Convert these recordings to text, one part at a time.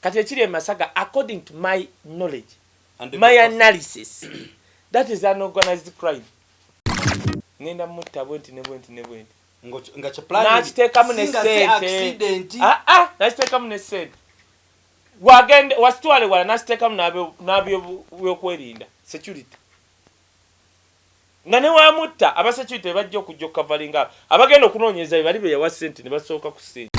kati ekiri e Masaka according to my knowledge my analysis that is an organized crime. Ngenda mutta bwenti ne nga chaplan nakiteekamu ne ssente nakiteekamu ne ssente wagende wasitwale wala nakiteekamu n'abyokwerinda security nga ne wamutta aba security bajja okujja okukavalinga abagenda okunoonyeza bali be yawa ssente ne basooka ku ssente.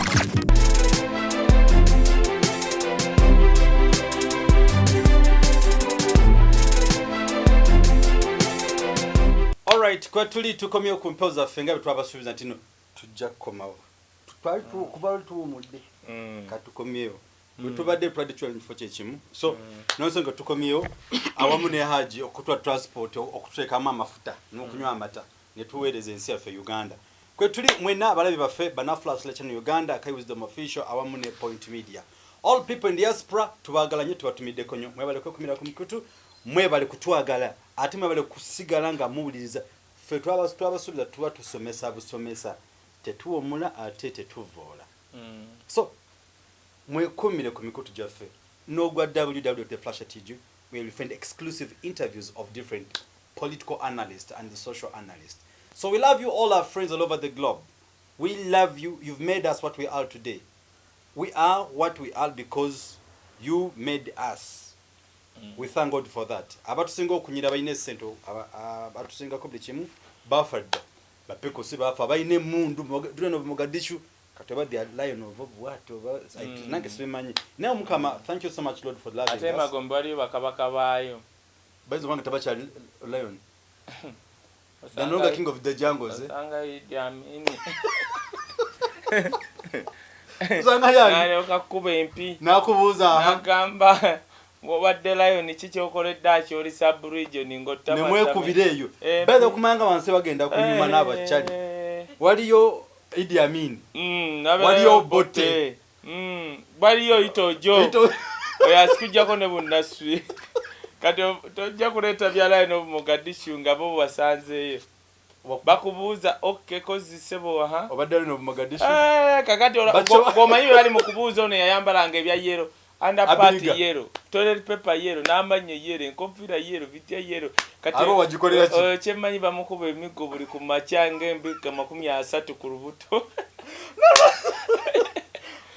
Alright, kwa tuli tukomye ku mpeo zaffe nga twabasuubiza ntino tujja kukomawo. Twali kuba tuwumudde. Katukomyewo. Tubadde challenge for kyekimu. So, nonsonga tukomyewo awamu ne haji okutwa transport okuteekamu amafuta n'okunywa amata ne tuweereza ensi yaffe Uganda. Kwe tuli mwena abalabi baffe Banafla Selection Uganda, Kaye Wisdom Official awamu ne Point Media. All people in diaspora tubagala nnyo tubatumiddeko nnyo. Mwebale kwekumira ku mikutu, mwebale kutwagala. Ate mwebale kusigala nga muwuliriza ffe twabasuubiza tuba tusomesa busomesa tetuwomula ate tetuvoola. So mwekumire ku mikutu gyaffe n'ogwa www.flashtg where you find exclusive interviews of different political analysts and the social analysts. So we love you, all our friends all over the globe. We love you. You've made us what we are today. We are what we are because you made us. We thank God for that. Abatusinga okunyira bayine sento abatusinga ko buli kimu bafadda bapeko si bafa bayine mundu duleno Mogadishu kataba the lion of what nange simanyi now mukama. Thank you so much Lord for loving us. Atema gombe bali bakabaka bayo bayizo wanga tabacha lion the noga king of the jungles sanga yamini sanga yani okakuba empi nakubuza agamba wabadde lion kikyokoledde akyoli sub-region ng'ottama nemwekubireeyo bada okumanga wansi bagenda kunyuma n'abachali waliyo Idi Amin waliyo Bote waliyo Itojo oyo asikujjako ne bunnaswi kati tojja kuleeta bya lion of Mogadishu nga bo basanzeeyo bakubuuza okay kozisebo obadde lion of Mogadishu kakati bw'omanyi bali mu kubuuza ono yayambalanga ebya yero underpart yero toilet paper yero n'amannyo yero enkofiira yero vitya yero kati abo wagikolera ki kyemmanyi bamukuba emigo buli ku makya ng'embika 30 ku lubuto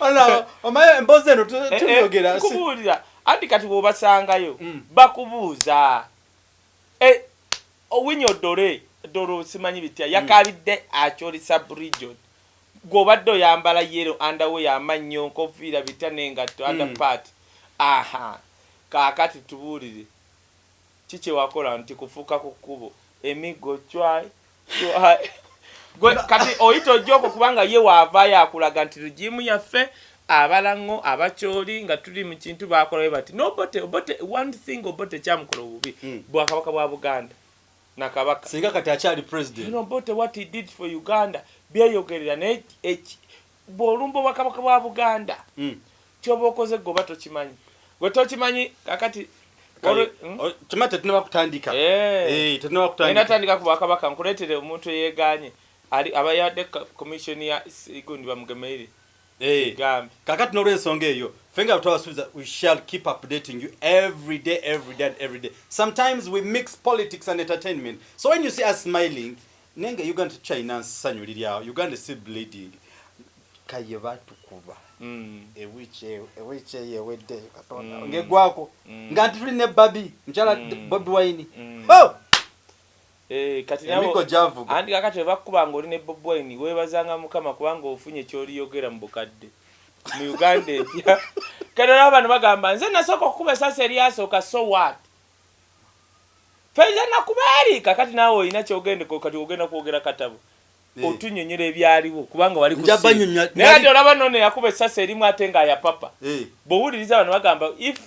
ala omaye emboze eno tuyogera kubuulira anti kati bw'obasangayo bakubuuza owinyo dore simanyi bitya yakabidde akyoli sub-region gobadde oyambala yero underwear yamannyo nkofiira bitya n'engatto underpart kaakati tubuulire kiki wakola nti kufuuka ku kkubo emigo chwai kati oyita ojjoko kubanga ye waavaayo akulaga nti regimu yaffe abalango abakyoli nga tuli mu kintu baakolayo bati nobote one thing obote kyamukola obubi bwakabaka bwa Buganda nakabaka singa kati akyali president nobote what he did for Uganda byeyogerera ne bw'olumba obwakabaka bwa Buganda kyoba okoze goba tokimanyi gwe tokimanyi kakati tumate tunaba kutandika tunaba kutandika natandika ku bwakabaka nkuleetere omuntu yeeganye ali abayadde commission ya igundi bamugemeire gambi kakati n'olw'ensonga eyo fenga twabasuubiza we shall keep updating you every day. Sometimes we mix politics and entertainment, so when you see us smiling nenge Uganda China nsanyulira Uganda still bleeding Kaye batukuba ewiche yewedde katonda ngegwako ngati tuli ne babi mchala Bobi Wine kati nabo andi kakati bakuba ngoli ne Bobi Wine webazanga mukama kubanga ofunye kyoli yogera mu bukadde mu Uganda epya kati abantu bagamba nze nasooka okukuba sasa eryasoka so what faiza nakubali kakati nawe oyina kyogende kati ogenda kwogera katabo otunyonyera ebyaliwo kubanga wali kusi naye ati olaba none yakuba essasa erimu ate nga ya papa bw'owuliriza abantu bagamba if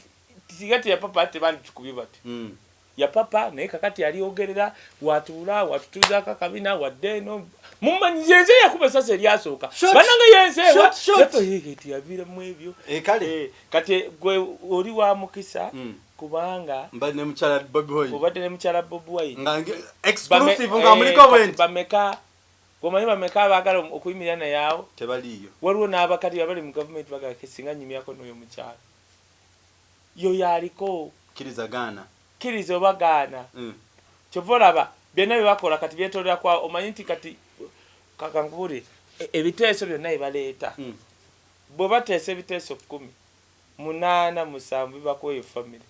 tigati ya papa ate bandi tukubye bati ya papa naye kakati yaliogerera watuula watutuuzaako akabina wadde eno mumanyi yenze yakuba essasa eryasooka bannanga yenze yaviiramu ebyo kati gwe oli wa mukisa kubanga mbadde ne mukyala Bobi Wine nga exclusive nga muliko bwenti bameka gomanyi bameka abagala okuyimirira nayawo tebaliyo waliwo n'abakati abali mu government bagala singa nyimyako n'oyo mukyala yo yaliko kiriza obagaana kyova olaba byonna byebakola kati byetolera kwa omanyi nti kati kankubuli ebiteeso byonna bibaleeta bwe bateesa ebiteeso 10 8 7 bibakuwa eyo famire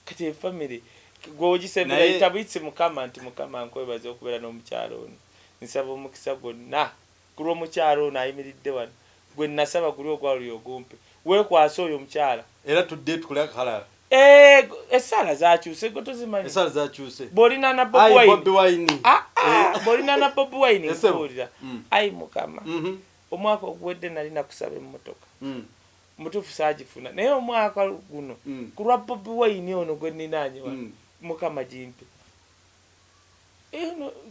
kati efamire gwogisembera itabitse mukama nti mukama nkwebaza okubeera n'omukyalo ono nsaba omukisa gwonna kuli omukyalo ono ayimiridde wano gwe nasaba guli ogwali ogumpe weekwasa oyo omukyala era tudde tukuleka halala essala zakyuse gwe tozimanyi essala zakyuse bw'olina na Bobi Wine bw'olina na Bobi Wine nkuwulira ayi mukama omwaka oguwedde nali nakusaba emmotoka mutuufu saagifuna naye omwaka guno ku lwa Bobi Wine ono gwe nninaanye wano mukama gimpe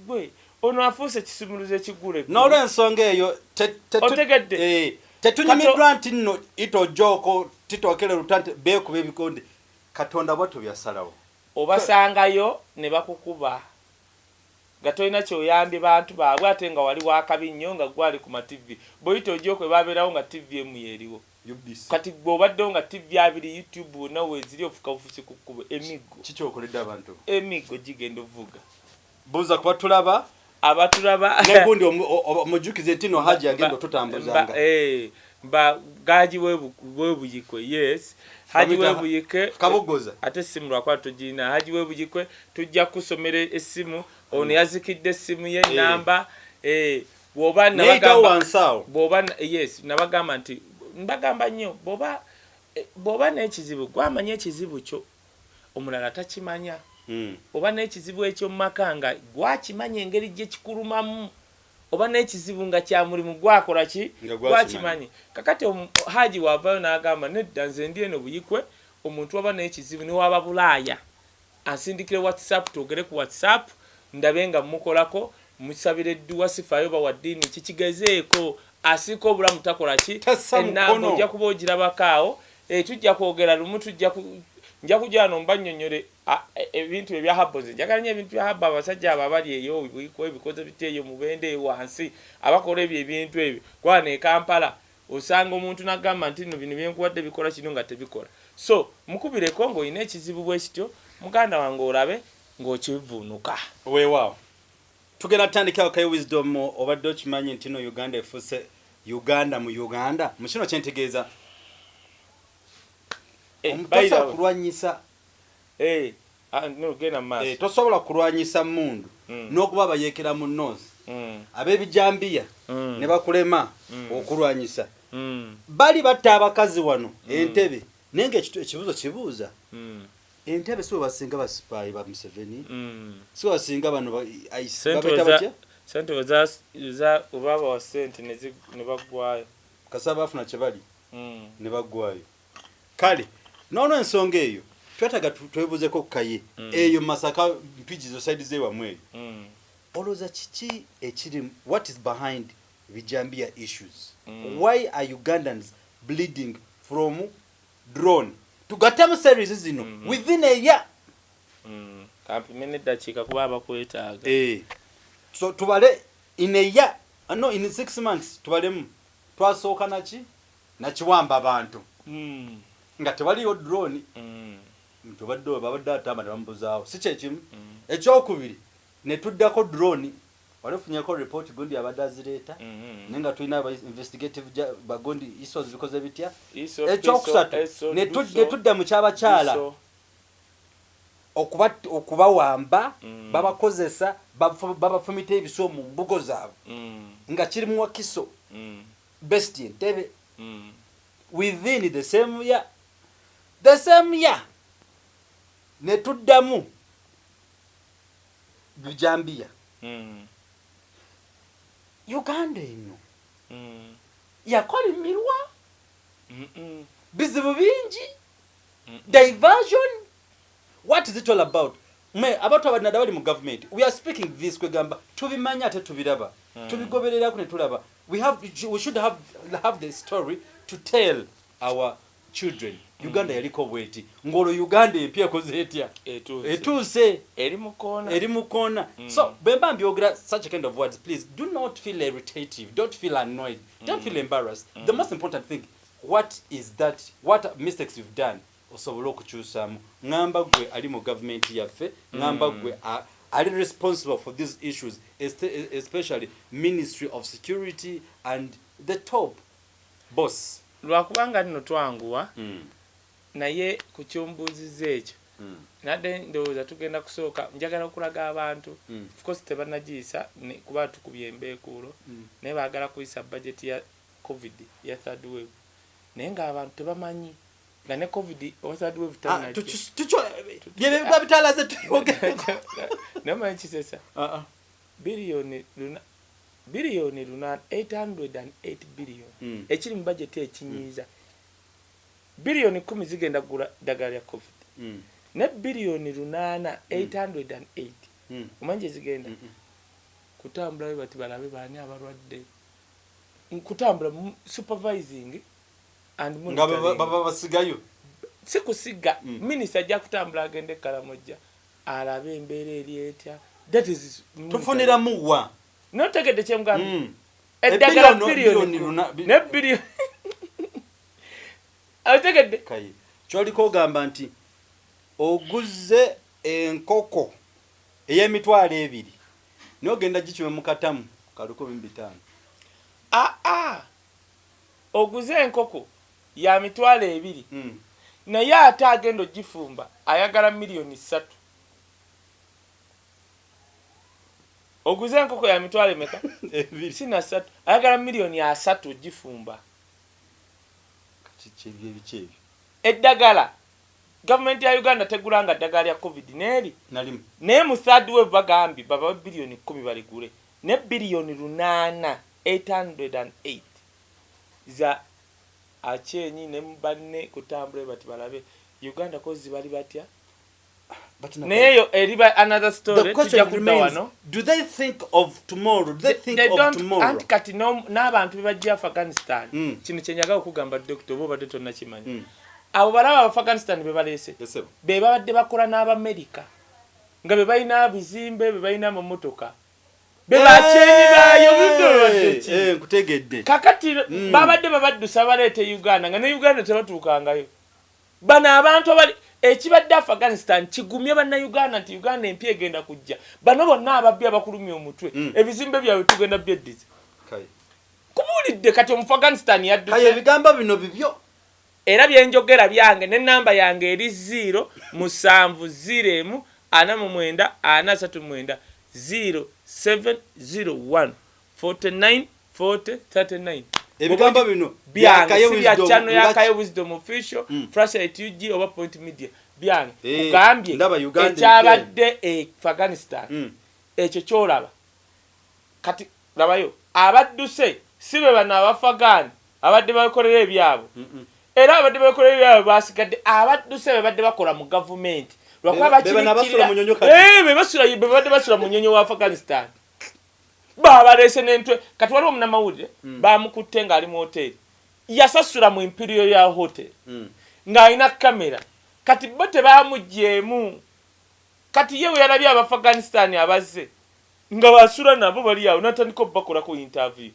gwe ono afuuse kisumuluzo ekigule n'olw'ensonga eyo otegedde tetunyumiddwa nti nno itojoko titokere lutante beekuba ebikonde katonda bwatyo byasalawo obasangayo ne bakukuba nga tolina kyoyambye bantu baabwe ate nga wali wakabi nnyo nga gwali ku mativi bweyita ojokwe babeerawo nga tivi emu yeriwo kati gwe obaddewo nga tivi abiri YouTube wonna weeziri ofuka bufusi ku kkubo emiggo kikyokoledde abantu emiggo gigenda ovuga buuza kuba tulaba abatulaba negundi omujukize nti no haji agenda otutambuzanga gaji webuyikwe yes haji webuyike kabogoza ate simu lwakuba tugirina haji webuyikwe tujja kusomera essimu ono yazikidde essimu ye namba bwoba yes nabagamba nti mbagamba nnyo bwoba n'ekizibu gwamanya ekizibu kyo omulala takimanya oba n'ekizibu ekyo mumaka nga gwakimanya engeri gye kikulumamu oba n'ekizibu nga kya mulimu gwakola ki gwakimanyi kakati haji wavayo n'agamba nedda nze ndi eno buyikwe omuntu waba n'ekizibu newaba bulaaya ansindikire WhatsApp twogere ku WhatsApp ndabe nga mukolako musabire edduwa sifayo bawa ddiini kikigezeeko asiika obulamu takola ki enamba ojja kuba ogirabakaawo tujja kwogera lumu nja kujano mbanyonyole ebintu ebya habo njagala nnyo ebintu bya habo abasajja abo abali eyo ebikoze biteeyo mubende wansi abakola ebintu ebyo kwana e Kampala osanga omuntu nagamba nti no bino byenkuwadde bikola kino nga tebikola so mukubireko ng'olina ekizibu bwe kityo muganda wange olabe ng'okivuunuka weewaawo tugenda tutandikawo Kaye Wisdom obadde okimanyi nti no Uganda efuuse Uganda mu Uganda mu kino kyentegeeza omutosa kulwanyisa tosobola kulwanyisa mundu n'okuba abayeekera mu nnoozi ab'ebijambiya ne bakulema okulwanyisa bali batta abakazi wano Entebbe naye nga ekibuuzo kibuuza Entebbe si basinga basipaayi ba Museveni si basinga bano babeeta batya sente obaba wa sente ne baggwayo kasaba bafuna kye bali ne baggwayo kale n'olw'ensonga eyo twetaga twebuuzeko Kaye eyo Masaka mpijizo side zewamwe eyo olowooza kiki ekiri what is behind Bijambia issues why are Ugandans bleeding from drone tugatemu series zino within a year kampimene dakiika kuba abakwetaaga so tubale in a year no in 6 months tubalemu twasooka nakiwamba abantu nga tewaliyo drone babadde atamba ne bamubuzaawo si kyekimu ekyokubiri ne tuddako drone walifunyeko report gundi abadde azireeta naye nga tulina investigative bagondi isos bikoze bitya ekyokusatu ne tudda mu kyabakyala okubawamba babakozesa babafumita ebiso mu mbugo zaabwe nga kiri mu Wakiso best Entebbe within the same year ne tuddamu Bijambia Uganda eno yakolimirwa bizibu bingi diversion what is it all about abantu abadde bali mu government we are speaking this kwegamba tubimanya ate tubiraba tubigobererako ne tulaba we should have the story to tell our children Uganda yaliko bweti ngolo Uganda empya ekoze etya etuuse eri mu koona so bemba mbyogera such a kind of words please do not feel irritative don't feel annoyed don't feel embarrassed the most important thing what is that, what mistakes you've done osobola okukyusamu ngamba gwe ali mu government yaffe ngamba gwe are responsible for these issues, especially Ministry of Security and the top boss. Lwakubanga nno twanguwa naye ku kyombuuziza ekyo nadde ndowooza tugenda kusooka njagala okulaga abantu of course tebannagiyisa kuba tukubye embeekuulo naye baagala kuyisa budget ya covid ya third wave naye ng'abantu tebamanyi nga ne covid owa third wave bitalaze namanyi kisesa biliyoni 808 billion ekiri mu budget ekinyiiza biliyoni 10 zigenda kugula ddagala lya covid ne biliyoni 808 omanje zigenda kutambula bati balabe baani abalwadde kutambula supervising and baba basigayo sikusiga minister ajja kutambula agende Kalamojja alabe embeera eri etya that is tufunira muwa notegedde kyemugamba eddagala biliyoni ne biliyoni ategedde Kaye kyoliko ogamba nti oguze enkoko ey'emitwalo 2 n'ogenda gikime mu katamu kaluko 5 oguze enkoko ya mitwalo 2 naye ate agenda ogifumba ayagala miliyoni 3 oguze enkoko ya mitwalo emeka sina 3 ayagala miliyoni 3 ogifumba kati eddagala government ya Uganda tegulanga ddagala lya covid neri nalimu naye mu third wave bagambye baba biliyoni 10 baligule ne biliyoni 808 za achenyi ne mbanne kutambule bati balabe Uganda kozi bali batya neyo eriba another story tujja kudawano do they think of tomorrow antikati n'abantu bebajja Afghanistan kino kyenyaga okugamba doctor bo badde tonna kimanyi abo balaba Afghanistan bebalese be babadde bakola n'Abamerika nga bebalina bizimbe bebalina amamotoka bebachenyi bayo bidde nkutegedde kakati babadde babaddusa baleete Uganda nga ne Uganda tebatuukangayo bana abantu abali ekibadde Afghanistan kigumye banna Uganda nti Uganda empya egenda kujja bano bonna ababbi abakulumya omutwe ebizimbe byabwe tugenda byeddiza kubulidde kati omu Afghanistan yadduse Kaye bigamba bino bibyo era byenjogera byange ne namba yange eri 0 49 40 39 ebigamba bino byange ya channel ya Kaye Wisdom official flashlight UG over point media byange kugambye ekyabadde Afghanistan ekyo kyolaba kati labayo abadduse sibe bana abafagani abadde bakolera ebyabo era abadde bakolera ebyabo basigadde abadduse babadde bakola mu government lwakuba basula mu nyonyo wa Afghanistan babalese n'entwe kati waliwo munnamawulire bamukutte ng'ali mu hoteri yasasula mu Imperial ya hotel ng'alina kamera kati bo tebamuggyemu kati ye we yalabye Abafghanistan abazze nga basula nabo bali awo natandika bakolako interview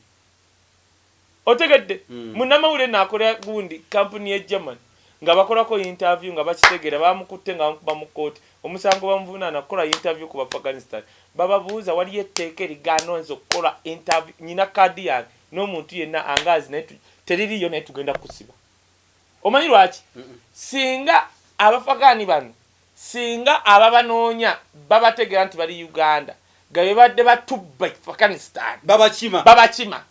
otegedde munnamawulire n'akola gundi kampuni ya German nga bakolako interview nga bakitegera bamukutte nga bamukuba mu kooti omusango bamuvunaana kukola interview ku Afghanistan bababuuza wali etteeka erigaana nze okukola interview nyina kaadi yange n'omuntu yenna angazi naye teririyo naye tugenda kusiba omanyi lwaki singa abafagani bano singa ababanoonya babategera nti bali Uganda nga bebadde batubba Afghanistan babakima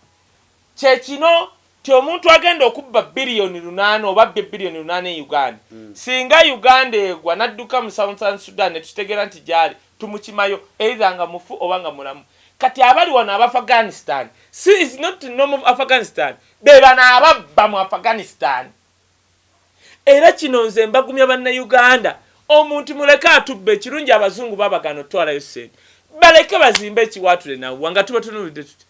kyekino ti omuntu agenda okubba biliyoni 8 oba biliyoni 8 e Uganda singa Uganda egwa nadduka mu Southern Sudan ne tutegera nti gyali tumukimayo either nga mufu oba nga mulamu kati abali wano Afghanistan is not normal Afghanistan beba na ababba mu Afghanistan era kino nze mbagumya banna Uganda omuntu muleka atubbe kirungi abazungu babagano twala yose baleke bazimbe ekiwatule nawe nga tuba tunulide tuti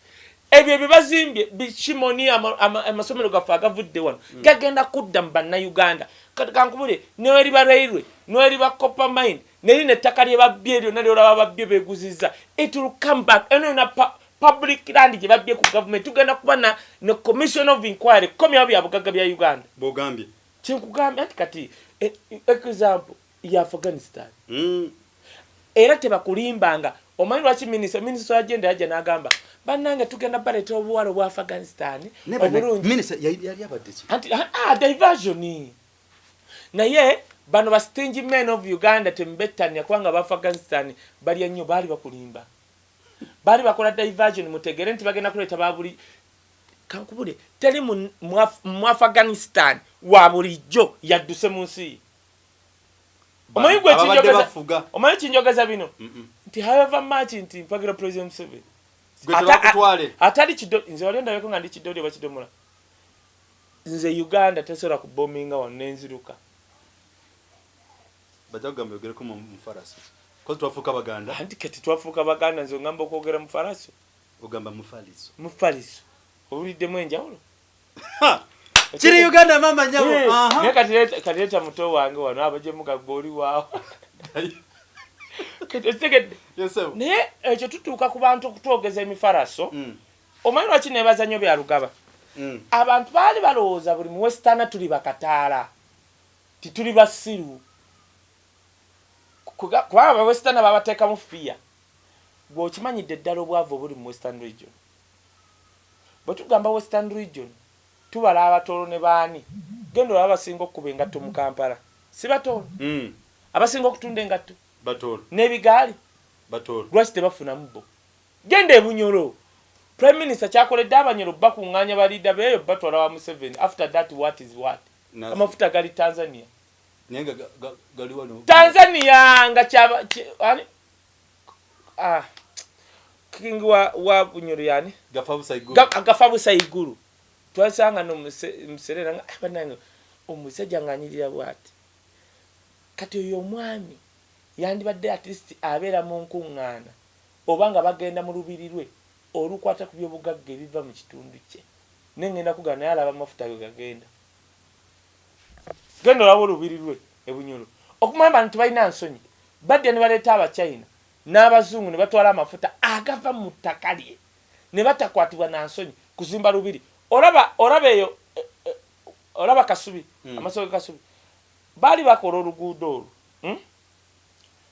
ebyo bibazimbye bikimoni amasomero gafa agavudde wano gagenda kudda mu banna Uganda kati kankubule neweri ba railway neweri ba copper mine neri ne takali babbye eryo nali olaba babbye beguziza it will come back eno na public land gye babye ku government tugenda kuba na commission of inquiry komyawo bya bugagga bya Uganda bogambye kyenkugambye anti kati example ya Afghanistan era tebakulimbanga omanyi lwaki minisita wa agenda yajja n'agamba bannange tugenda baleta obuwalo bwa Afghanistan obulungi minisita yali abadde ki anti diversion naye bano ba stingy men of Uganda tembettanya kubanga ba Afghanistan bali nnyo baali bakulimba bali bakola diversion mutegere nti bagenda kuleta babuli kankubule teri mu Afghanistan wa bulijjo yadduse mu nsi omanyi kinjogeza bino nti however much nti mpagira President Museveni atali kido nze walenda yako nga ndi kidoli bakidomola nze Uganda tesobola kubominga wanenziruka bajagamba yogereko mu farasi ko twafuka baganda anti kati twafuka baganda nzo ngamba okwogera mu farasi ogamba mu faliso obuliddemu enjawulo kiri Uganda mama nyabo ne kati leta muto wange wano abaje mugagoli wao kete yeso ne ekyo tutuuka ku bantu okutwogeza emifaraso omanyi lwaki nebaza nnyo bya Lugaba abantu baali balowooza buli mu western tuli bakataala tituli basiru kuba aba western babateeka mu fear bw'okimanyidde ddala obwavu obuli mu western region bwe tugamba western region tubala abatoolo ne baani genda olaba abasinga okukuba engatto mu Kampala si batoolo abasinga okutunda engatto batoolo n'ebigaali batoolo lwaki tebafunamu bo genda e Bunyoro prime minister kyakoledde Abanyoro bakuŋŋaanya baliida beeyo batwala wa Museveni after that what is what amafuta gali Tanzania nenga gali wano Tanzania nga kyaba ani king wa Bunyoro yani gafa busayiguru twasanga no muserera nga abanange omusajja nganyirira bwati kati oyo omwami yandibadde at least abeera mu nkuŋŋaana obanga bagenda mu lubirirwe olukwata ku byobugagga ebiva mu kitundu kye nengenda kugana yalaba amafuta ago gagenda genda olaba olubirirwe e Bunyoro okumanya bantu balina nsonyi badde ne baleeta Abachina n'Abazungu ne batwala amafuta agava mu ttaka lye ne batakwatibwa na nsonyi kuzimba lubiri olaba eyo olaba Kasubi amasoko Kasubi bali bakola oluguudo olwo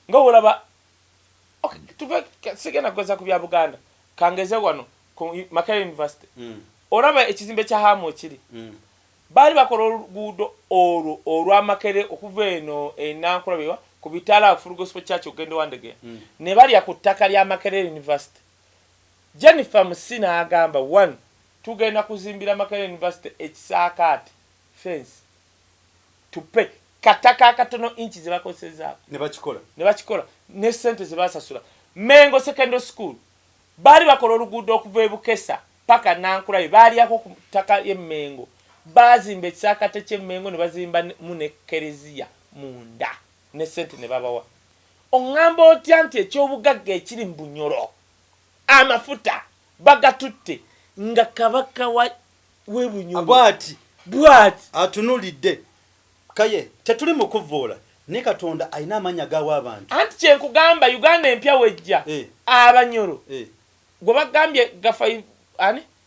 nga olaba okay tuve sigena koza ku bya Buganda kangeze wano ku Makerere University olaba ekizimbe kya Hamu kiri bali bakola oluguudo olwo olw'Amakerere okuva eno enankulabewa ku bitala Full Gospel Church ogende wandege ne bali ya ku ttaka lya Makerere University Jennifer Musina agamba 1 tugenda kuzimbira Makerere University ekisaakaati fence tupe kataka katono inchi zibakoseza ne bakikola ne sente zibasasula Mengo Secondary School bali bakola oluguudo okuva e Bukesa paka nankulabe bali yako ku ttaka ye Mengo bazimba ekisaakaate kye Mengo ne bazimba mune kereziya munda ne sente ne babawa ongamba otya nti ekyobugagga ekiri mu Bunyoro amafuta bagatutte nga kabaka we Bunyoro bwati atunulidde Kaye tetuli mu kuvoola ne Katonda alina amanya gawa abantu anti kyenkugamba Uganda empya wejja Abanyoro gwe bagambye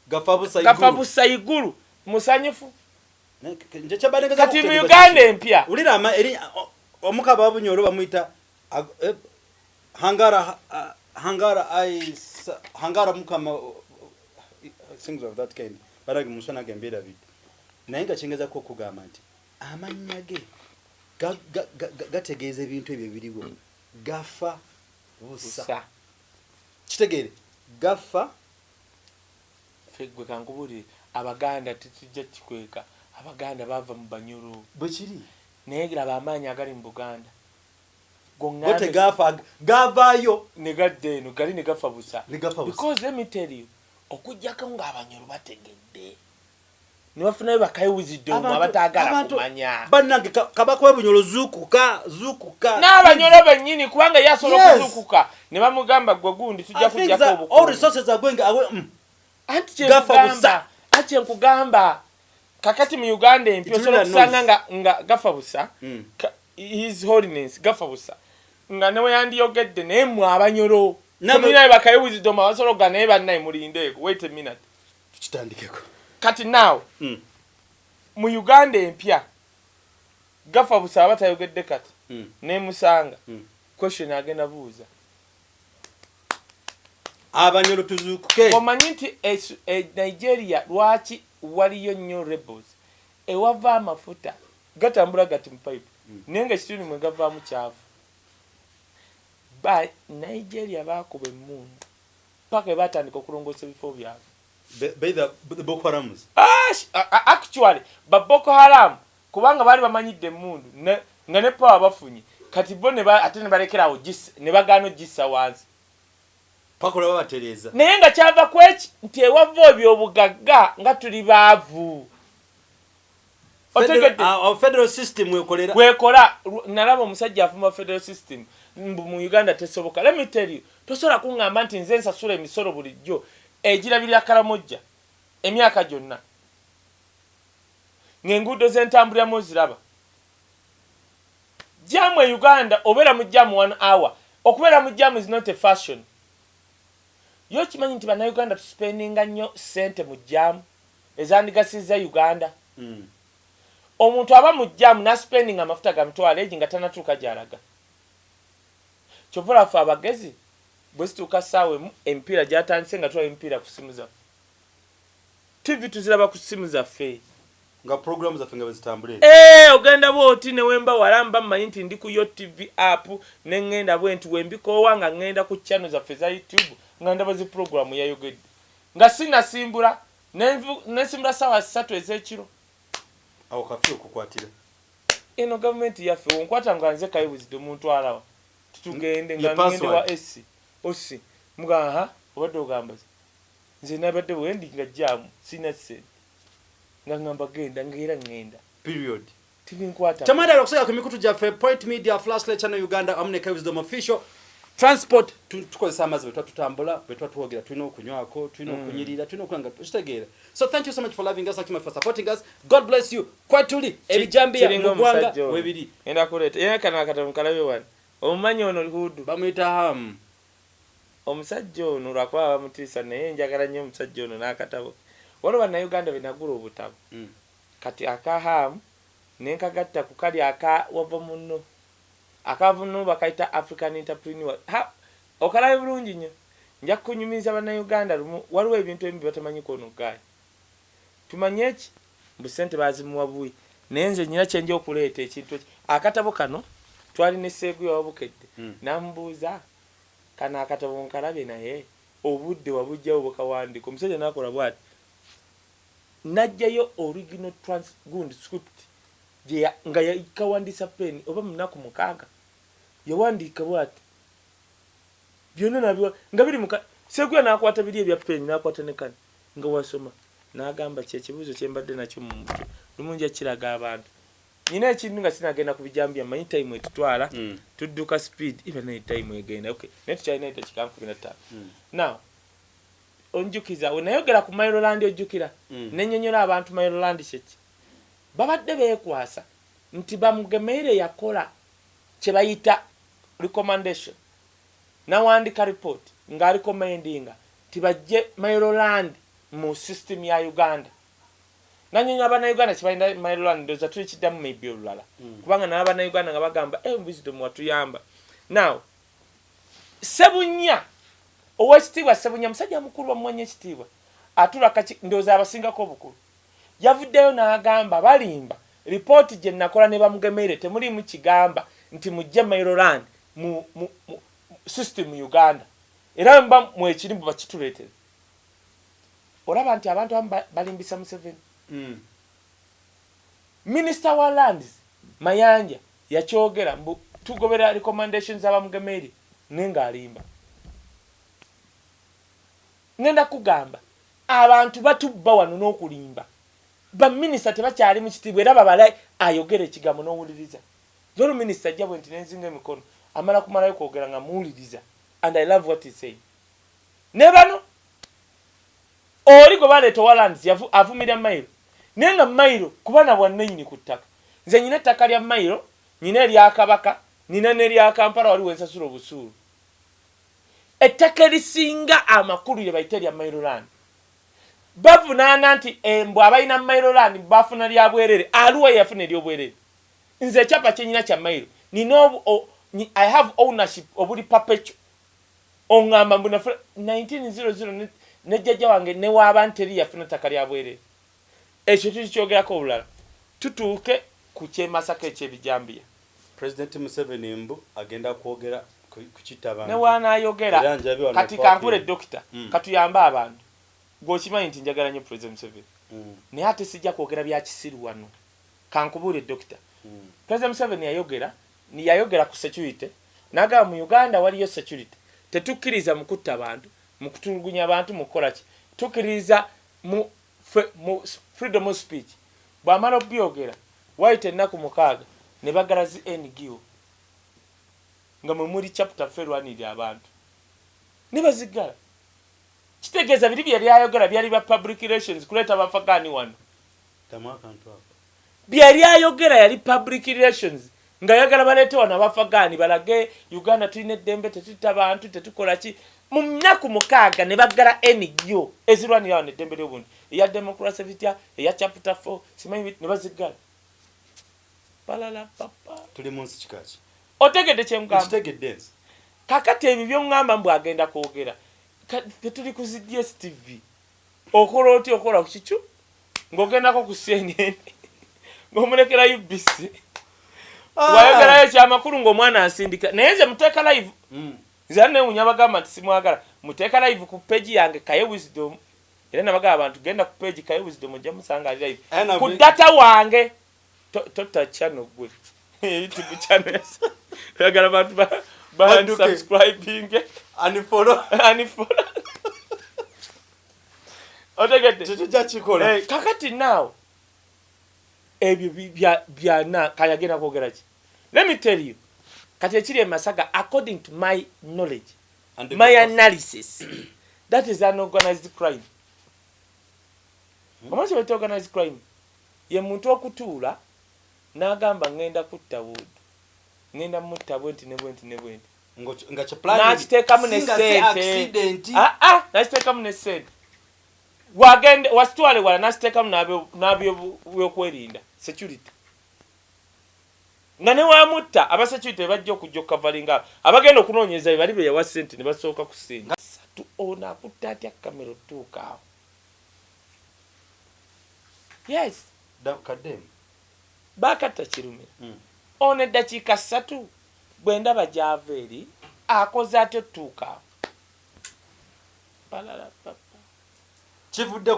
gafa busayiguru musanyufu kati mu Uganda empya ulira omukaba wa Bunyoro bamuyita hangara mukama things of that kind baragi musana gembera bitu naye nga kingeza ko kugamba nti amanya ge gategeeza ebintu ebyo biriwo gafa busa kitegere gafa fegwe kankubuli Abaganda titujja kikweka Abaganda bava mu Banyoro bwe kiri naye gira amaanyi agali mu Buganda gote gafa gavayo negadde eno gali ne gafa busa because let me tell you okujjako nga Abanyoro bategedde ne bafunayo bakayewuzidde omu abatagala kumanya bannange kabaka we Bunyoro zukuka n'Abanyoro bennyini kubanga yasobola okuzukuka ne bamugamba gwe gundi tujja kujjako obuko all resources agwenga awe anti kyenkugamba kakati mu Uganda empyo osobola kusanga nga gafa busa his holiness gafa busa nga newe yandiyogedde naye mu Abanyoro Namuna bakaye wisdom abasolo gane bannaye mulindeko. Wait a minute. Kitandikeko. Kati now. Mu Uganda empya. Gafa busaba tayogedde kati. Ne musanga. Question agenda buuza. Abanyolo tuzukuke. Omanyi nti Nigeria lwaki waliyo nnyo rebels. Ewava amafuta gatambula gati mu pipe. Nenga kituni mwe gavaamu kyavu. Ba Nigeria bakuba emmundu. Paka batandika okulongoosa ebifo byabwe. The Boko Harams. Actually, Boko Haram kubanga bali bamanyidde emmundu nga ne power bafunye. Kati bo ate ne balekerawo ne bagaano gissa wansi. Pakola babatereza. Naye nga kyava kweki nti ewava ebyobugagga nga tuli baavu. Federal system wekolera. Wekola nalaba omusajja afuma federal system mu Uganda tesoboka. Let me tell you, tosobola kungamba nti nze nsasula emisolo bulijjo egirabirira Karamojja emyaka gyonna. Ng'enguudo z'entambuliramu ziraba. Jamu e Uganda obeera mu jamu 1 hour. Okubeera mu jamu is not a fashion. Yo kimanyi nti bannayuganda tuspendinga nnyo ssente mu jamu ezandigasiza Uganda. Omuntu aba mu jamu naspending amafuta ga mitwalo egi nga tanatuuka gy'alaga. Kyovula ffe abagezi bwe situuka ssaawa emu emipiira gyatandise nga tulaba emipiira ku ssimu zaffe. TV tuziraba ku ssimu zaffe. Nga programs zaffe nga bezitambule. Ogenda bw'oti ne wemba walamba mmanyi nti ndi ku yo TV app ne ŋŋenda bwe nti wembikoowa nga ŋŋenda ku channel zaffe za YouTube nga ndaba zi program ya yogedde. Nga sinasimbula nesimbula ssaawa 3 ez'ekiro. Awo kafi okukwatira. Eno gavumenti yaffe wonkwata nga nze Kaye wisdom omuntu alawa. Tutugende nga ngende wa SC. Osi. Mugaha obadde ogamba. Nze nabadde wendi nga jamu sina ssente. Nga ngamba genda ngera ngenda. Period. Tibinkwata. Tamanda lokusaya ku mikutu gyaffe Point Media Flashlight Channel Uganda amune Kaye wisdom official. Transport tukozesa amazzi bwe tutambula bwe twatuwogera tulina okunywako tulina okunyirira tulina okulanga tukitegeera. So thank you so much for loving us, for supporting us. God bless you. Kwatuli ebijambia mu gwanga webiri. Enda kuleta yeye kana katamu kalabe wani. Omumanyi ono hudu bamuyita Ham. Omusajja ono lwakuba bamutiisa naye njagala nnyo omusajja ono n'akatabo. Waliwo bannayuganda benagula obutabo. Kati aka Ham nenkagatta ku kali aka wava munno. Akavuno bakaita African entrepreneur. Okalabe bulungi nnyo. Nja kunyumiza bannayuganda lumu waliwo ebintu ebibi batamanyi kono gaali. Tumanye eki mbu ssente bazimuwa buwi. Naye nze nnyina kye nja okuleeta ekintu eki. Akatabo kano twali ne seegu yawabukedde. Namubuuza kana akatabo nkalabe naye obudde wabujjawo bukawandika. Omusajja n'akola bw'ati. Najjayo original transcript nga yakawandisa pen oba munaku 6 yawandiika bw'ati. Byonna nabyo nga biri muka seegwa n'akwata biri ebya pen n'akwata ne kani nga wasoma n'agamba kye kibuuzo kye mbadde nakyo mu mutwe lumunja kiraga abantu. Nina ekintu nga sinagenda kubijambya manyi time etutwala tudduka speed even na time egenda. Okay netu kyalina itakikanku 15. Now onjukiza wenayogera ku Mailoland ojjukira nennyonnyola abantu Mailoland kyeki babadde beekwasa nti bamugemeire yakola kye bayita recommendation nawandika report nga recommendinga tibajje Mailoland mu system ya Uganda. Nannyonnyola abannayuganda kibalina Mailoland ndoza tuli kiddamu maybe olulala kubanga n'abannayuganda nga bagamba wisdom watuyamba. Now Sebunya owekitiibwa Sebunya musajja mukulu wamwanya ekitiibwa atula kaki ndoza abasingako obukulu yavuddeyo n'agamba balimba report gye nakola ne bamugemeire temulimu kigamba nti mujje Mailoland mu system Uganda era mba mu ekirimbu bakituleetere. Olaba nti abantu balimbisa Museveni. Minister wa Lands Mayanja yakyogera mbu tugobera recommendations abamugemeire nenga alimba. Ngenda kugamba abantu batubba wano n'okulimba. Ba minister tebakyali mu kitiibwa era babala ayogera ekigambo n'owuliriza. Zolo minister jabwe nti nenzinga emikono amala kumalayo kwogera nga muwuliriza. And I love what he saying. Nebano oli gwe baleeta Walands avumira Mailo. Nenga Mailo kubana bwannannyini ku ttaka. Nze nyina ettaka lya Mailo, nyina erya Kabaka, nyina n'erya Kampala waliwo ensasula obusuulu. ettaka erisinga amakulu lye bayita lya Maryland bavunaana nti embwa abalina Maryland bafuna lya bwerere Arua yafuna ery'obwerere nze ekyapa kyenyina kya Mairo I have ownership obuli perpetual ongamba mbuna 1900 ne jjajja wange ne w'abantu teri yafuna ttaka lya bwerere ekyo tukyogerako obulala tutuuke ku Masaka ekyebijambiya President Museveni mbu agenda kwogera kuchita abantu ne wanaayogera kati kankule dokita katuyambe abantu gwokimanyi nti njagala nnyo President Museveni naye ate sijja kwogera bya kisiru wano kankubule dokita President Museveni yayogera ku security n'agamba mu Uganda waliyo security tetukkiriza mu kutta abantu mu kutulugunya abantu mu kukola ki tukkiriza mu freedom of speech bw'amala obyogera wayita ennaku 6 ne bagala zi NGO nga mwe muli chapter ferwanirira abantu ne bazigala kitegeeza biri bye lyayogera byali ba public relations kuleeta abafagani wano byali ayogera yali public relations nga yagala baleete wano abafagani balage Uganda tulina eddembe tetutta abantu tetukola ki mu nnaku 6 ne bagala NGO ezirwanira wano eddembe ly'obuntu eya democracy vitya eya chapter 4 simanyi ne bazigala palala papa tuli munsi kikaki otegedde kyemugamba kitegedde kakati ebyo byongamba mbu agenda kwogera tetuli ku DSTV okola oti okola ku kicu ng'ogendako ku CNN ng'omulekera UBC wayogerayo ekyamakulu ng'omwana asindika naye nze muteeka live nze newunya bagamba nti simwagala muteeka live ku page yange Kaye Wisdom era nabagamba abantu genda ku page Kaye Wisdom ojja musanga ali live ku data wange tota channel gwe YouTube channel yagala abantu ba subscribing unfollow otegedde tujja kikola kakati now ebyo byana kayagenda kwogera ki let me tell you kati ekiri Masaka according to my knowledge and my analysis that is an organized crime omanyi bete organized crime ye muntu okutuula n'agamba ngenda kutta Wood ngenda mutta bwenti ne bwenti ne bwenti nga kya plan n'akiteekamu ne ssente n'akiteekamu ne ssente wagende wasitwale wala n'akiteekamu n'abyokwerinda security nga ne wamutta aba security bajja okujja okukavalinga abagenda okunoonyeza bali be yawa ssente ne basooka ku ssente ono akutta atya kamera otuuka awo yes kademu bakatta kirumira ono eddakiika 3 bwe ndaba gy'ava eri akoze ate otuuka awo balala papa kivudde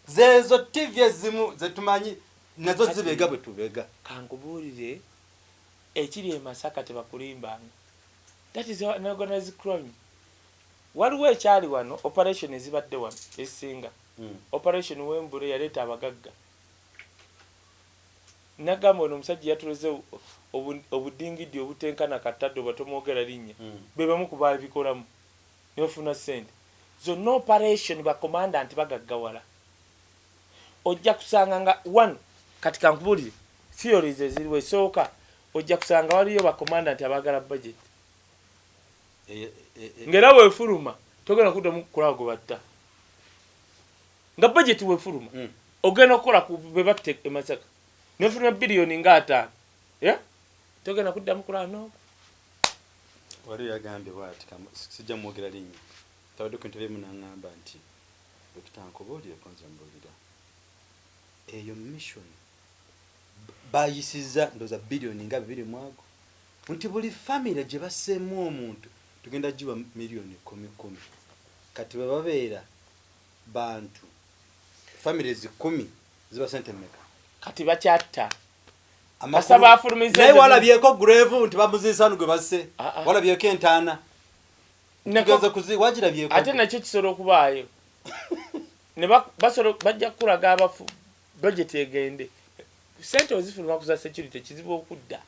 zeezo TV ezimu zetumanyi nazo zibega bwe tubega kankubuulire ekiri Masaka tebakulimbanga that is an organized crime waliwo ekyali wano operation ezibadde wano esinga operation wembule yaleeta abagagga nagamba ono omusajja yatuloze obudingidi obutenkana katadde obatomwogera linnya be bamu ku baabikolamu ne bafuna ssente zonna operation ba commandant bagaggawala ojja kusanga nga one kati kankubulire theories eziriwo esooka ojja kusanga waliyo ba commandant abagala budget ngera weefuluma togenda kuddamu kulago go batta nga budget weefuluma ogenda okukola ku be batte e Masaka nefuna billioni nga 5 togenda kuddamu kulago no wali yagambye bwati sijja mwogera linnya tawade ku ntebe munangamba nti okutankobolire kwanza mbolira eyo mission bayisiza ndoza billioni nga 2 mwago nti buli family gye baseemu omuntu tugenda jiwa milioni 10 kati babeera bantu families 10 ziba sente meka kati bakyatta amasaba afulumize naye walabyeko grave nti bamuzisanu gwe basse walabyeko entaana nekaza kuzi wajira byeko ate nakyo kisoro okubaayo ne basoro bajja kulaga abafu budget egende sente ozifuluma kuza security kizibu okudda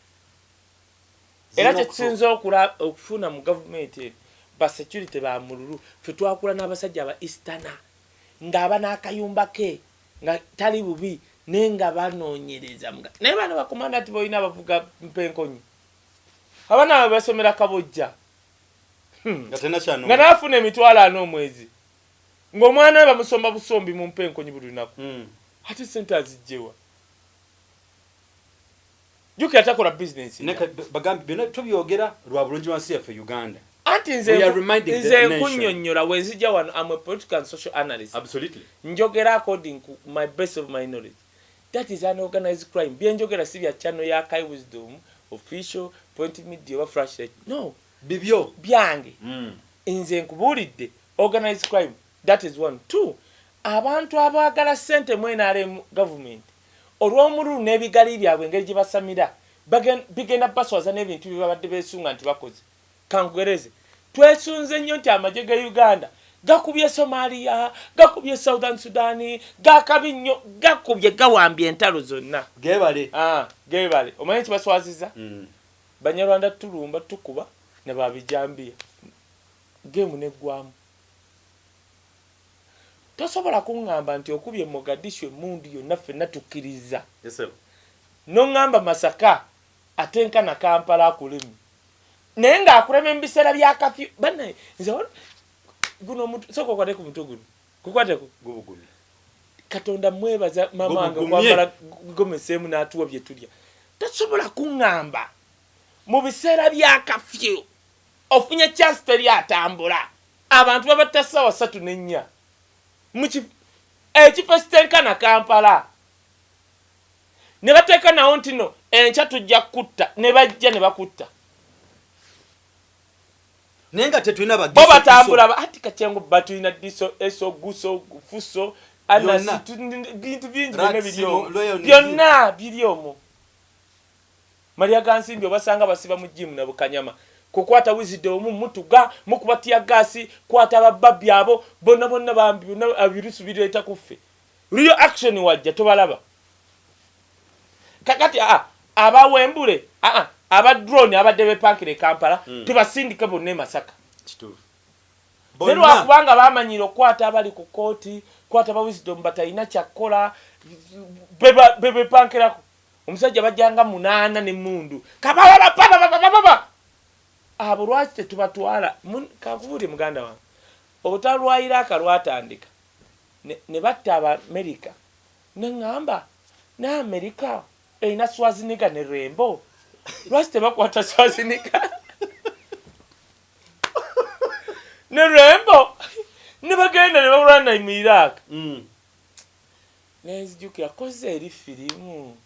era kyekisinza okufuna mu government ba security ba mululu fe twakula n'abasajja aba Eastana ng'aba n'akayumba ke nga tali bubi nenga banoonyereza naye bano bakomanda ati boyina abavuga mpenkonyi abana basomera kabojja Gatena chano. Nga nafuna emitwalo 4 omwezi. Ng'omwana we bamusomba busombi mu mpenkonyi buli lunaku. Ate sente azijjewa. Juki atakola business. Bagambi bino tubyogera lwa bulungi wansi yaffe Uganda. Anti nze nkunnyonnyola wenzija wano I'm a political and social analyst. Absolutely. Njogera according to my best of my knowledge. That is an organized crime. Byenjogera si bya channel ya Kaye Wisdom official point media wa flashlight. No. Bibyo byange. Nze nkubuulidde organized crime. That is 1. 2. Abantu abaagala ssente mu NRM government olw'omululu n'ebigali byabwe engeri gye basamira bigenda baswaza n'ebintu bye babadde beesunga nti bakoze. Kankugereze twesunze nnyo nti amagye ga Uganda gakubye Somalia, gakubye Southern Sudan, gakabi nnyo, gakubye gawambye entalo zonna. Gebale. Gebale. Omanyi nti baswaziza? Banyarwanda tulumba tukuba ne babijambiya. Gemu neggwamu. Tosobola kuŋŋamba nti okubye Mogadishu emundu yonna ffenna tukkiriza. Yes sir. N'oŋŋamba Masaka atenkana Kampala akulemi. Naye ng'akulema mu biseera bya kafyu. Bannaye nze guno omuntu sooka okwate ku mutwe guno. Kukwateko? Gubugumye. Katonda mwebaza mama wange kwambala gomeseemu n'atuwa bye tulya. Tosobola kuŋŋamba mu biseera bya kafyu ofunye chance teri atambula. Abantu babatta ssaawa 3 n'ennya. Ekifo kitenkana Kampala. Ne bateeka nawo ntino enkya tujja kutta ne bajja ne bakutta. Nenga tetulina bagisi. Bo batambula ati kacyengo batulina diso eso guso fuso anasi bintu bingi ne biliyo. Byonna bilyomo. Maria Gansimbi obasanga basiba mu gym na bukanyama. Kukwata Wisdom mutuga mukubatia gasi kwata bababbi abo bonna bambi bonna abirusu bireeta kuffe. Real action wajja tobalaba. Kakati abawembule aba drone abadde bepankire Kampala tubasindika bonna Masaka. Kituufu. Bonna akubanga bamanyira okwata abali ku kooti kwata ba Wisdom batayina kyakola bebe pankirako. Omusajja bajjanga 8 ne mundu. Kabala papa. Abo lwaki tetubatwala kakubuli muganda wange obutalwayira akalwatandika ne batta aba America neŋŋamba ne America erina Swazinika ne Rembo lwaki tebakwata Swazinika ne Rembo ne bagenda ne bawulana Iraq nenzijukira koze eri firimu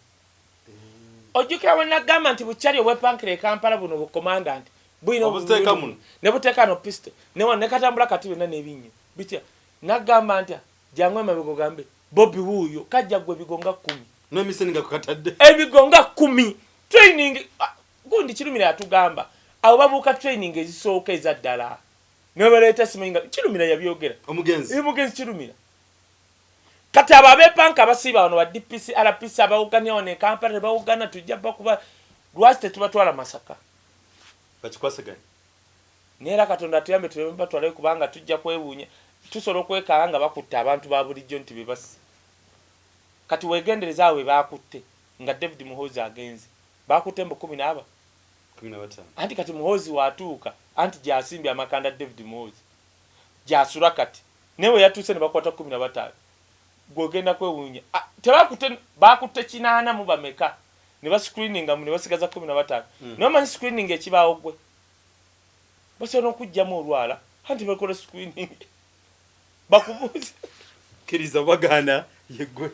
ojjukira bwe nagamba nti bukyali obwepankire Kampala buno bukomandant obusteka muno ne buteka no pistol ne katambula kati bena nebinyo bitya nagamba nti jangwe mabego gambe Bobby huyo kajja gwe bigonga 10 no miseninga kukatadde ebigonga 10 training gundi kirumira atugamba abo babuka training ezisooka ezaddala ne baleta simenga kirumira yabyogera omugenzi kirumira kati ababe panka basiba bano ba DPC RPC abawuganya ne Kampala bawugana tujja bakuba lwasti tubatwala Masaka bachikwasaganya nera Katonda tuyambe tuleme twale kubanga tujja kwebunya tusolo kwekanga bakutta abantu ba bulijjo nti bebasi kati wegendereza awe bakutte nga David Muhozi agenzi bakutte mbo 15 anti kati Muhozi watuuka anti jasimbi amakanda David Muhozi jasura kati newe yatuse ne bakwata 15 gogenda kwewunya tebakutte bakutte 8 mu bameka ne bascreeninga mu ne basigaza 15 no man screening ekibaawo gwe basono okujjamu olwala anti bakola screening bakubuza kiriza bagana yegwe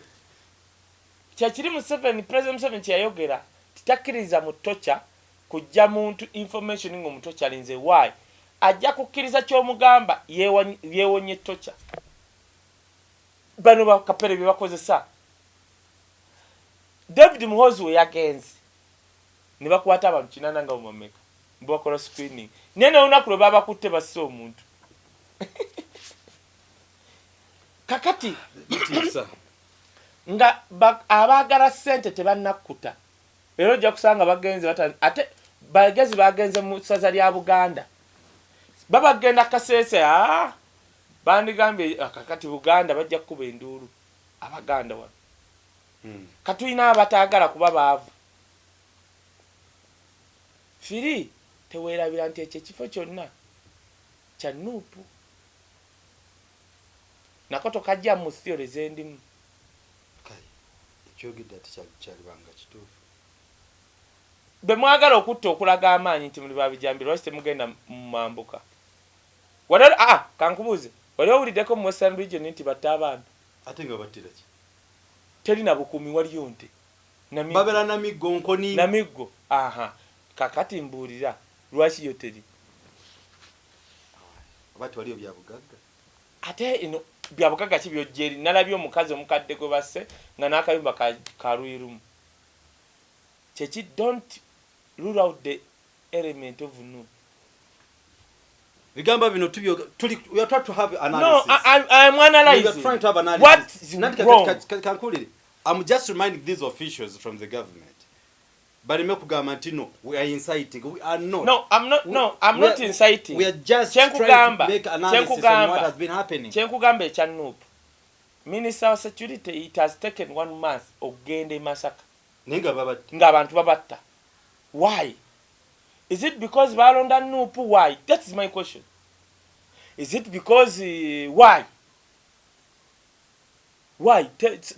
kyakiri mu 7 president 7 kyayogera titakiriza mu tocha kujja muntu information ngo mutocha linze why ajja kukkiriza ky'omugamba yewonye tocha bano bakapere bibakozesa David Muhozi we yagenzi ne bakwata abantu 8 nga omameka mbakola screening nene unakulo baba kutte basse omuntu kakati nga abagala sente tebannakuta lero jja kusanga bagenzi ate bagezi bagenze mu saza lya Buganda baba genda kasese bandigambye kakati Buganda bajja kuba enduru abaganda wa katuyina abatagala kuba baavu firi teweerabira nti ekyo kifo kyonna kya Nuupu nako tokajja mu theory zendimu ekyogedde ati kyalibanga kituufu bwe mwagala okutta okulaga amaanyi nti muli babijambira lwaki temugenda mu mambuka kankubuuze wali owuliddeko mu Western region nti batta abantu ate nga battira ki teri na bukuumi waliyo nte babera namiggo nkoni namiggo kakati mbuulira lwaki yo teri abati waliyo byabugagga ate ino byabugagga ki byojjeri nalabye omukazi omukadde gwe basse nga n'akayumba kalwirumu kyeki don't rule out the element of Nuupu. Vigamba bino we are trying to have analysis. No, I'm analyzing. We are trying to have analysis. What is wrong? I'm just reminding these officials from the government. But we are inciting. We are not. No, I'm not. No, I'm not inciting. We are just trying to make analysis on what has been happening. Chenkugambe cha Nuupu. Minister of Security, it has taken 1 month ogende Masaka. Nga abantu babatta. Why? Is it because balonda Nuupu? Why? That is my question. Is it because why? Why?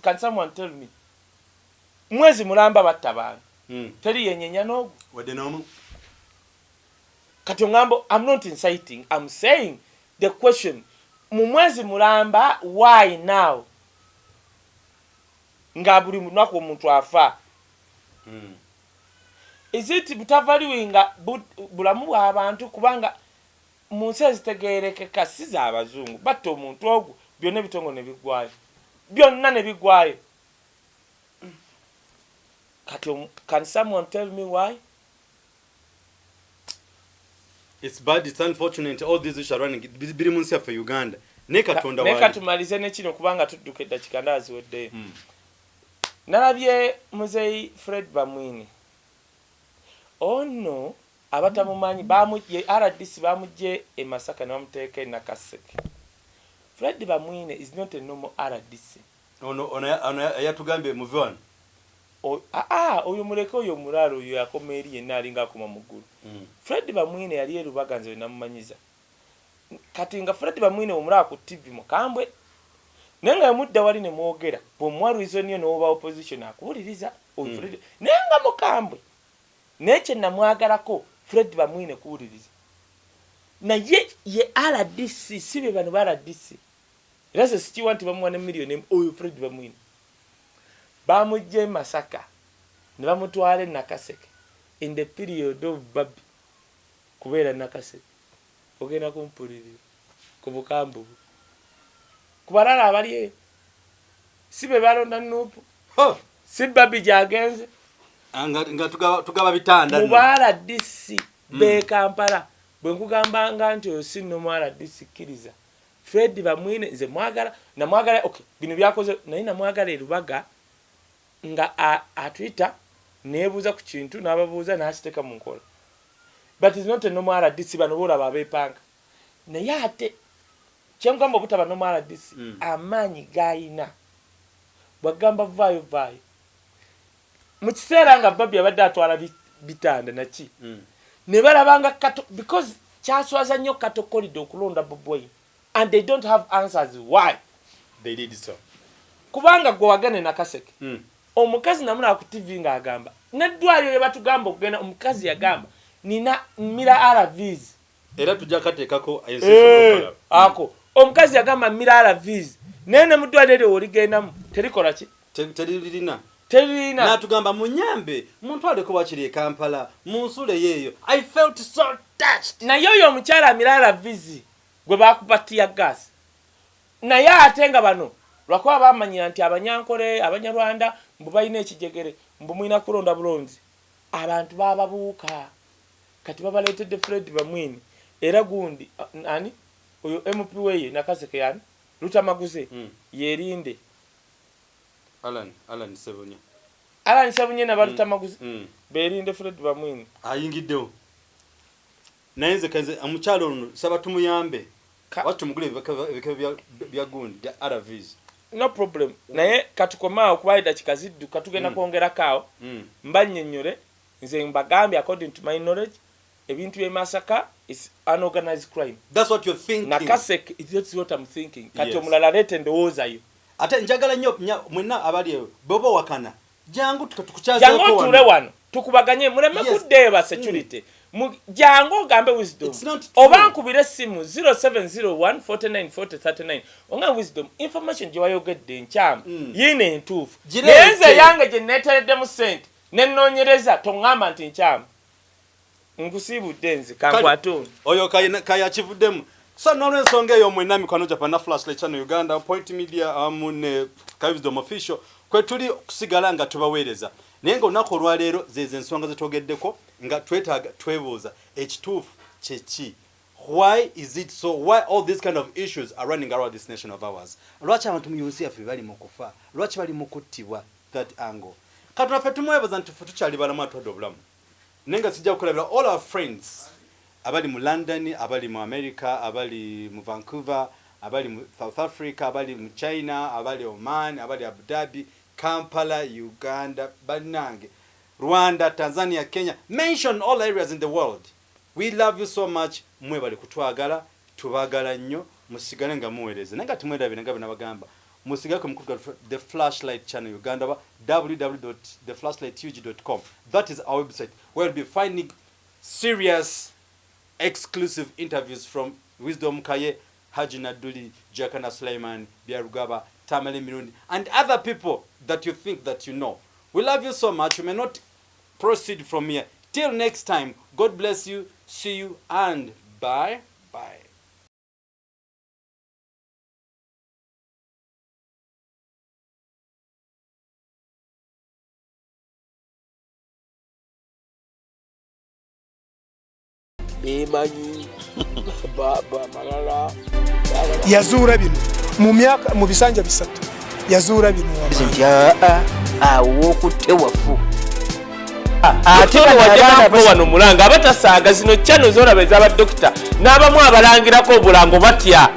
Can someone tell me? Mwezi mulamba batta bantu. Teri yenyenya nogu. Wade nomu. Kati ngambo, I'm not inciting. I'm saying the question. Mwezi mulamba, why now? Nga buli munako omuntu afa. Is it butavaluinga bulamu bw'abantu kubanga mu nsi ezitegeerekeka si z'abazungu batta omuntu ogwo byonna ebitongo ne biggwayo byonna ne biggwayo kati can someone tell me why? It's bad, it's unfortunate, all these issues are running biri mu nsi yaffe Uganda ne Katonda wali neka tumalize ne kino kubanga tudduka eddakiika ndaaziweddeyo nalabye muzeeyi Fred Bamwine ono abatamumanyi bamujje RDC bamujje e Masaka ne bamuteeka e Nakaseke. Fred Bamwine is not a normal RDC. Ono yatugambe muve wano. Oyo muleke oyo mulalo oyo yakoma eri yenna alinga akoma muggulu. Fred Bamwine yali e Lubaganzi namumanyiza. Kati nga Fred Bamwine omulaba ku TV mukambwe. Nenga yamudda wali ne mwogera. Bw'omwaluizo niyo n'oba opposition akuwuliriza. Oyo Fred. Nenga mukambwe. Neche namwagalako Fred Bamwine kuwuliriza. Na ye RDC sibe bano ba RDC. Era se sikiwa nti bamuwa ne million oyo Fred Bamwine. Bamujje Masaka ne bamutwala Nakaseke in the period of Babi kubeera Nakaseke. Ogenda kumpulirira ku bukambu. Kubalala abali sibe balonda Nuupu. Si Babi jagenze. Nga tugaba bitanda mubala DC be Kampala bwe nkugamba nga nti osino mwala DC kiriza Fred Bamwine nze mwagala na mwagala okay bino byakoze naye na mwagala erubaga nga atwita nebuza ku kintu nababuuza n'asiteka mu nkola but is not a normal DC bano bola babepanga naye ate kyengamba obutaba normal DC amaanyi gayina bwagamba vayo mu kiseera nga Babi abadde atwala bitanda naki ne balabanga kato because kyaswaza nnyo kato corridor okulonda Boboyi and they don't have answers why they did so kubanga gwe wagane Nakaseke omukazi namuna ku TV nga agamba n'eddwaliro lye batugamba okugenda omukazi yagamba nina mira RVs era tujja kateekako ensiso ako omukazi yagamba mira RVs nene mu ddwaliro oligendamu terikola ki terilina natugamba munyambe muntwaleko wakiri e Kampala munsule yeeyo. I felt so touched. Naye oyo omukyala amirala vizi gwe bakupatia gas naye ate nga bano lwakuba bamanyira nti abanyankole abanyarwanda mbu balina ekijegere mbu mwina kulonda bulonzi abantu bababuuka kati babaleetedde Fred Bamwine era gundi ani oyo MP weye Nakaseke yani Lutamaguze yerinde Alan Sebunya na Lutamaguze berinde Fred Bamwine ayingiddewo naye nze kanze amukyalo ono saba tumuyambe watu mugule ebika bya gundi ya RVs no problem naye katukoma okubaida kikaziddu katugenda kwongera kao mbanyennyole nze mbagambi according to my knowledge ebintu bye Masaka is unorganized crime. That's what you're thinking. Nakasek, that's what I'm thinking. Kati Yes. omulala lete ndowooza yo. Ate njagala nnyo mwenna abali eyo bobo wakana jangu tukuchaza jangu tule wano tukubaganye muleme kudeba security jangu gambe wisdom oba nkubire simu 0701494039 onga wisdom information gye wayogedde nkyama yine entuufu nenze yange gye neteredde mu sente nennoonyereza tongamba nti nkyama nkusibudde nze kankwatoni oyo Kaye akivuddemu. So n'olw'ensonga eyo mwenna mikwano Japan Flashlight Channel Uganda Point Media ne Kaye Wisdom Official kwe tuli kusigala nga tubaweereza naye nga olunaku olwaleero zezo ensonga zetwogeddeko nga twetaaga twebuuza ekituufu kyeki. Why is it so? Why all these kind of issues are running around this nation of ours? Lwaki abantu mu nsi yaffe bali mu kufa? Lwaki bali mu kuttibwa? That angle kati naffe tumwebaza nti ffe tukyali balamu atwadde obulamu naye nga sijja kukulabira all our friends abali mu London, abali mu America, abali mu Vancouver, abali mu South Africa, abali mu China, abali Oman, abali Abu Dhabi, Kampala, Uganda, Banange, Rwanda, Tanzania, Kenya. Mention all areas in the world. We love you so much. Mwe bali kutwagala, tubagala nnyo, musigale nga muweereza. Nenga tumwerabira nga binabagamba. Musigale kumukubwa The Flashlight Channel Uganda www.theflashlightug.com. That is our website. We'll be finding serious exclusive interviews from Wisdom Kaye, Haji Naduli, Jakana Sulaiman, Biarugaba, Tamale Mirundi, and other people that you think that you know. We love you so much. We may not proceed from here. Till next time, God bless you, see you, and bye. Baba malala yazuura bino mu bisanja bisatu yazuura bino awo okutewafu ate wajjako wano mulanga abatasaaga zino channel z'olaba ez'abadokita n'abamu abalangirako obulango batya